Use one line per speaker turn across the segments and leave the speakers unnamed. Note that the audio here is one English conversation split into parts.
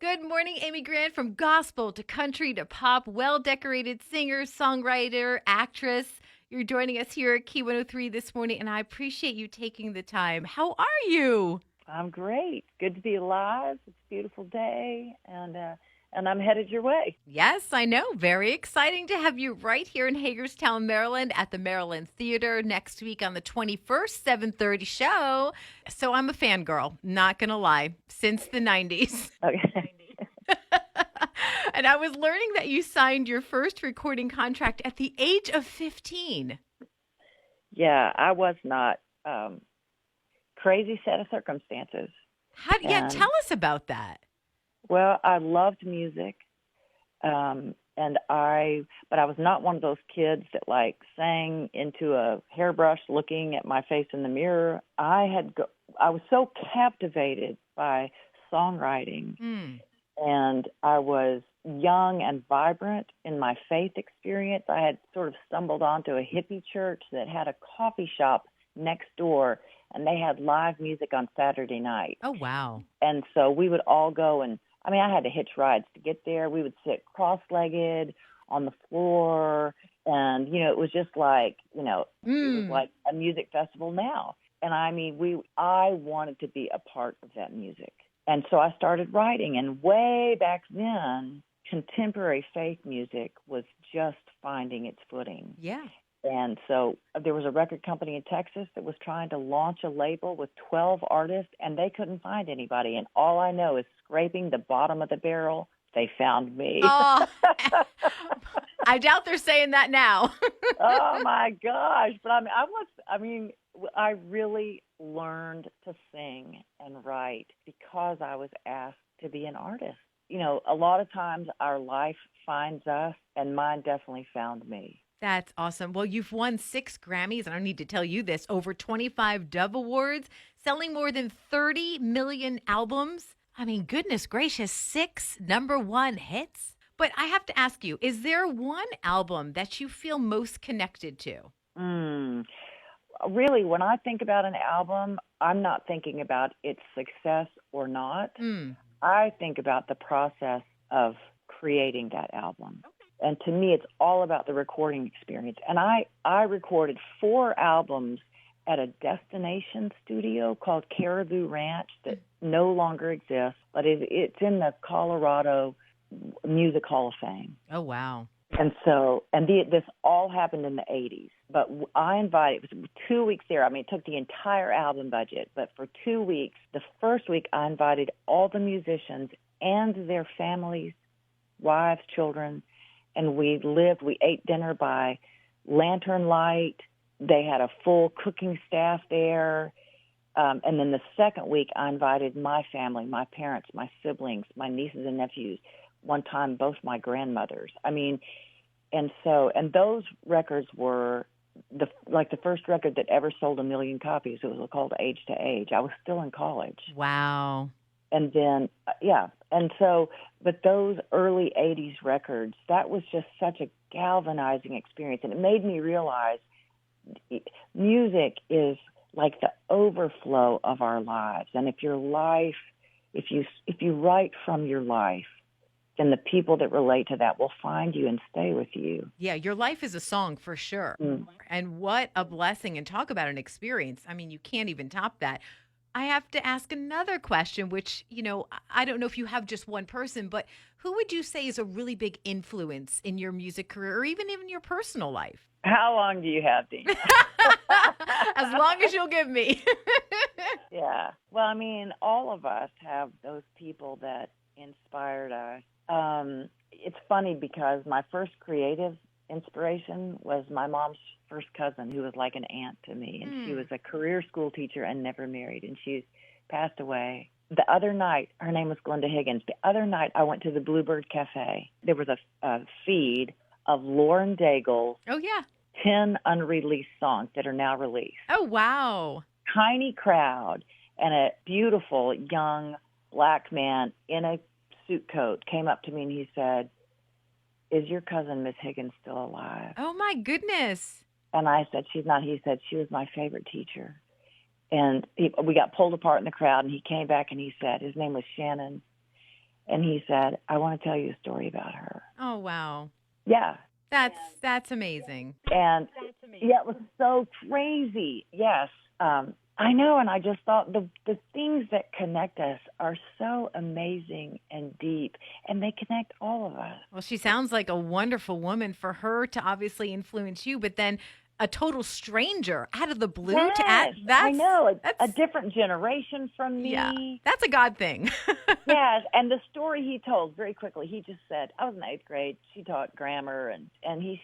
Good morning, Amy Grant, from gospel to country to pop, well-decorated singer, songwriter, actress. You're joining us here at Key 103 this morning, and I appreciate you taking the time. How are you?
I'm great. Good to be alive. It's a beautiful day, and I'm headed your way.
Yes, I know. Very exciting to have you right here in Hagerstown, Maryland at the Maryland Theater next week on the 21st, 7:30 show. So I'm a fangirl, not going to lie, since the 90s.
Okay.
And I was learning that you signed your first recording contract at the age of 15.
Yeah, I was not crazy set of circumstances, and
Tell us about that.
well, I loved music, but I was not one of those kids that like sang into a hairbrush, looking at my face in the mirror. I was so captivated by songwriting.
Mm.
And I was young and vibrant in my faith experience. I had sort of stumbled onto a hippie church that had a coffee shop next door, and they had live music on Saturday night.
Oh, wow.
And so we would all go, and I mean, I had to hitch rides to get there. We would sit cross-legged on the floor, and, it was just like, it was like a music festival now. And I mean, I wanted to be a part of that music. And so I started writing, and way back then, contemporary faith music was just finding its footing.
Yeah.
And so there was a record company in Texas that was trying to launch a label with 12 artists, and they couldn't find anybody. And all I know is scraping the bottom of the barrel, they found me.
Oh, I doubt they're saying that now.
Oh, my gosh. But I really learned to sing and write because I was asked to be an artist. A lot of times our life finds us, and mine definitely found me.
That's awesome. Well, you've won 6 Grammys. I don't need to tell you this, over 25 Dove Awards, selling more than 30 million albums. I mean, goodness gracious, 6 #1 hits. But I have to ask you, is there one album that you feel most connected to?
Really, when I think about an album, I'm not thinking about its success or not.
Mm.
I think about the process of creating that album. And to me, it's all about the recording experience. And I recorded 4 albums at a destination studio called Caribou Ranch that no longer exists, but it's in the Colorado Music Hall of Fame.
Oh, wow.
This all happened in the 80s. But it was 2 weeks there. I mean, it took the entire album budget. But for 2 weeks, the first week, I invited all the musicians and their families, wives, children, and we ate dinner by lantern light. They had a full cooking staff there. And then the second week, I invited my family, my parents, my siblings, my nieces and nephews, one time both my grandmothers. I mean, and those records were the first record that ever sold 1 million copies. It was called Age to Age. I was still in college.
Wow.
And then, but those early 80s records, that was just such a galvanizing experience. And it made me realize music is like the overflow of our lives. And if you write from your life, then the people that relate to that will find you and stay with you.
Yeah, your life is a song for sure. And what a blessing. And talk about an experience. I mean, you can't even top that. I have to ask another question, which, I don't know if you have just one person, but who would you say is a really big influence in your music career or even in your personal life?
How long do you have, Dina?
As long as you'll give me.
Yeah. Well, I mean, all of us have those people that inspired us. It's funny because my first creative inspiration was my mom's first cousin, who was like an aunt to me, and she was a career school teacher and never married, and she's passed away. The other night, her name was Glenda Higgins. The other night, I went to the Bluebird Cafe. There was a feed of Lauren Daigle's 10 unreleased songs that are now released.
Oh, wow.
Tiny crowd, and a beautiful young black man in a suit coat came up to me and he said, "Is your cousin Miss Higgins still alive?"
Oh, my goodness.
And I said, "She's not." He said, "She was my favorite teacher." And we got pulled apart in the crowd, and he came back and he said, his name was Shannon, And he said, I want to tell you a story about her.
Oh, wow.
Yeah.
That's amazing.
And yeah, it was so crazy. Yes. I know. And I just thought the things that connect us are so amazing and deep, and they connect all of us.
Well, she sounds like a wonderful woman for her to obviously influence you, but then a total stranger out of the blue to add.
Yes,
That's,
I know. A
that's
different generation from me.
yeah, that's a God thing.
Yes, and the story he told very quickly, he just said, I was in 8th grade. She taught grammar, and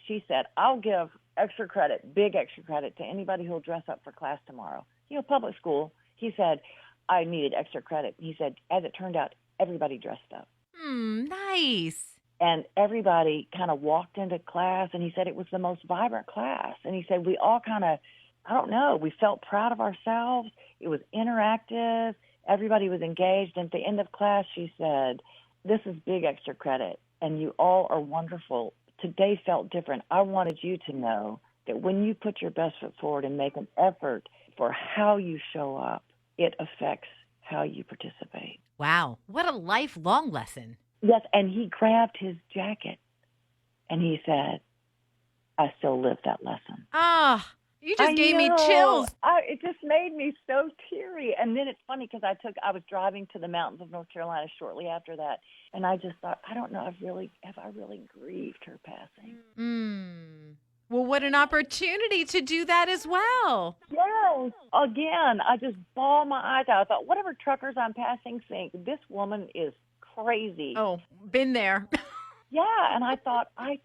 she said, I'll give extra credit, big extra credit, to anybody who'll dress up for class tomorrow. Public school. He said, I needed extra credit. He said, as it turned out, everybody dressed up.
Nice.
And everybody kind of walked into class, and he said it was the most vibrant class. And he said we all kind of, I don't know, we felt proud of ourselves. It was interactive. Everybody was engaged. And at the end of class, she said, this is big extra credit, and you all are wonderful. Today felt different. I wanted you to know that when you put your best foot forward and make an effort for how you show up, it affects how you participate.
Wow. What a lifelong lesson.
Yes, and he grabbed his jacket, and he said, I still live that lesson.
Ah, you just gave me
know.
chills.
It just made me so teary. And then it's funny because I was driving to the mountains of North Carolina shortly after that, and I just thought, I don't know, have I really grieved her passing?
Well, what an opportunity to do that as well.
Yes. Again, I just bawled my eyes out. I thought, whatever truckers I'm passing think, this woman is crazy.
Oh, been there.
Yeah, and I thought, I'm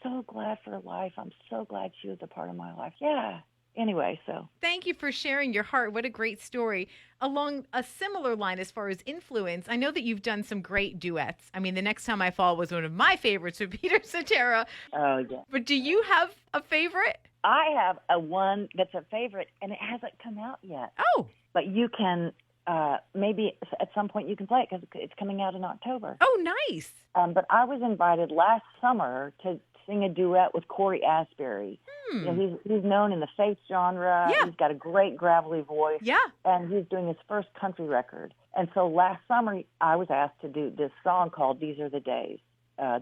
so glad for her life. I'm so glad she was a part of my life. Yeah. Anyway, so.
Thank you for sharing your heart. What a great story. Along a similar line as far as influence, I know that you've done some great duets. I mean, The Next Time I Fall was one of my favorites with Peter Cetera.
Oh, yeah.
But do you have a favorite?
I have a one that's a favorite, and it hasn't come out yet.
Oh.
But you can, maybe at some point you can play it because it's coming out in October.
Oh, nice.
But I was invited last summer to sing a duet with Corey Asbury. He's known in the faith genre.
Yeah.
He's got a great gravelly voice.
Yeah.
And he's doing his first country record. And so last summer, I was asked to do this song called These Are the Days.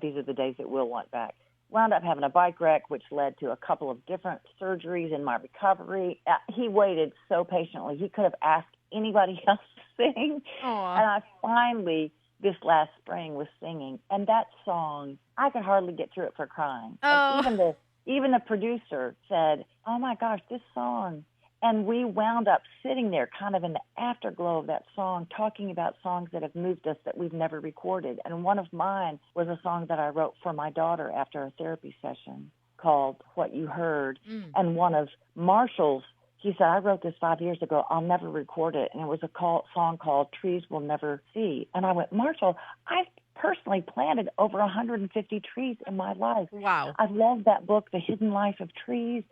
These are the days that we'll want back. Wound up having a bike wreck, which led to a couple of different surgeries in my recovery. He waited so patiently. He could have asked anybody else to sing.
Aww.
And I finally, this last spring, was singing. And that song, I could hardly get through it for crying.
Oh.
And even the producer said, oh, my gosh, this song. And we wound up sitting there kind of in the afterglow of that song, talking about songs that have moved us that we've never recorded. And one of mine was a song that I wrote for my daughter after a therapy session called What You Heard. And one of Marshall's, he said, I wrote this 5 years ago. I'll never record it. And it was a song called Trees We'll Never See. And I went, Marshall, I've personally planted over 150 trees in my life.
Wow.
I love that book, The Hidden Life of Trees.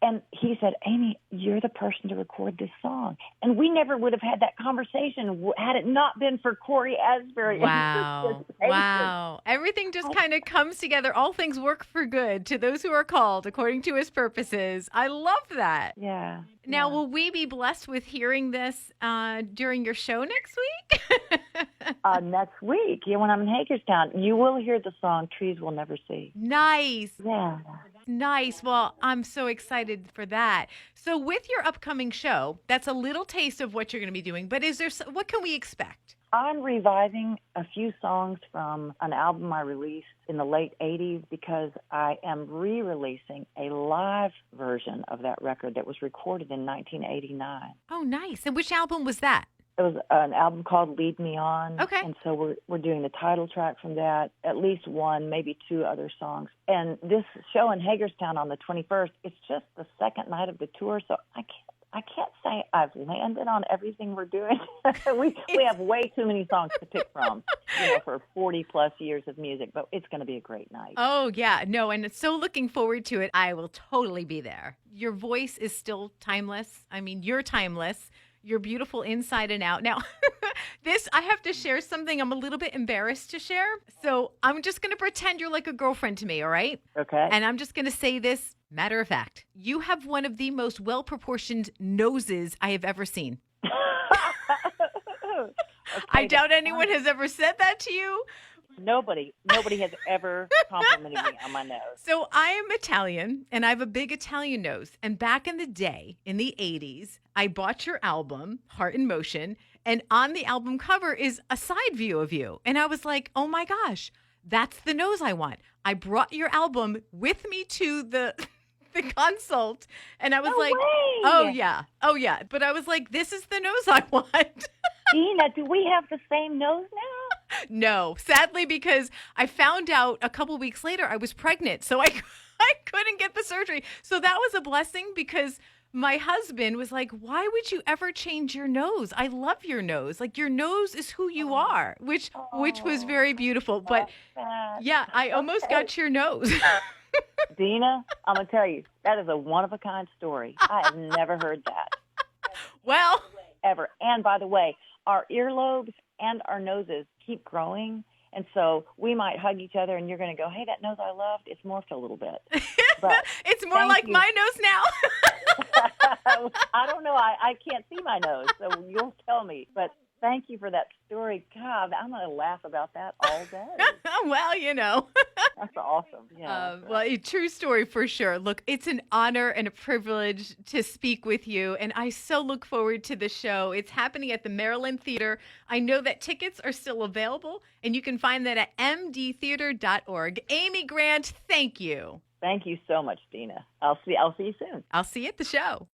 And he said, Amy, you're the person to record this song. And we never would have had that conversation had it not been for Corey Asbury.
Wow. Wow. Everything just kind of comes together. All things work for good to those who are called according to his purposes. I love that.
Yeah.
Now, will we be blessed with hearing this during your show next week?
Next week, when I'm in Hagerstown, you will hear the song Trees We'll Never See.
Nice.
Yeah.
Nice. Well, I'm so excited for that. So with your upcoming show, that's a little taste of what you're going to be doing, but what can we expect?
I'm reviving a few songs from an album I released in the late 80s because I am re-releasing a live version of that record that was recorded in 1989.
Oh, nice. And which album was that?
It was an album called Lead Me On.
Okay.
And so we're doing the title track from that, at least one, maybe two other songs. And this show in Hagerstown on the 21st, it's just the second night of the tour, so I can't say I've landed on everything we're doing. we have way too many songs to pick from, for 40 plus years of music, but it's going to be a great night.
Oh, yeah. No, and so looking forward to it. I will totally be there. Your voice is still timeless. I mean, you're timeless. You're beautiful inside and out. Now, I have to share something I'm a little bit embarrassed to share. So I'm just going to pretend you're like a girlfriend to me, all right?
Okay.
And I'm just going to say this matter of fact. You have one of the most well-proportioned noses I have ever seen. I
Okay,
doubt
that's
anyone
funny.
has ever said that to you.
Nobody has ever complimented me on my nose.
So I am Italian and I have a big Italian nose. And back in the day, in the 80s, I bought your album, Heart in Motion, and on the album cover is a side view of you. And I was like, oh my gosh, that's the nose I want. I brought your album with me to the the consult and I was
No
like, oh
way,
yeah. Oh yeah. But I was like, this is the nose I want.
Dina. Do we have the same nose now?
No, sadly, because I found out a couple weeks later I was pregnant. So I I couldn't get the surgery. So that was a blessing because my husband was like, "Why would you ever change your nose? I love your nose. Like your nose is who you
Oh,
are," which was
oh,
very beautiful. But
love that.
yeah, I almost
Okay,
got your nose.
Dina, I'm gonna tell you that is a one of a kind story. I have never heard that
Well,
ever. And by the way, our earlobes and our noses keep growing. And so we might hug each other and you're going to go, hey, that nose I loved, it's morphed a little bit. But
it's more
thank
like
you.
my nose now.
I don't know. I can't see my nose, so you'll tell me. But thank you for that story. God, I'm going to laugh about that all day.
Well, you know.
That's awesome. Yeah.
Well, a true story for sure. Look, it's an honor and a privilege to speak with you, and I so look forward to the show. It's happening at the Maryland Theater. I know that tickets are still available, and you can find that at mdtheater.org. Amy Grant, thank you.
Thank you so much, Dina. I'll see you soon.
I'll see you at the show.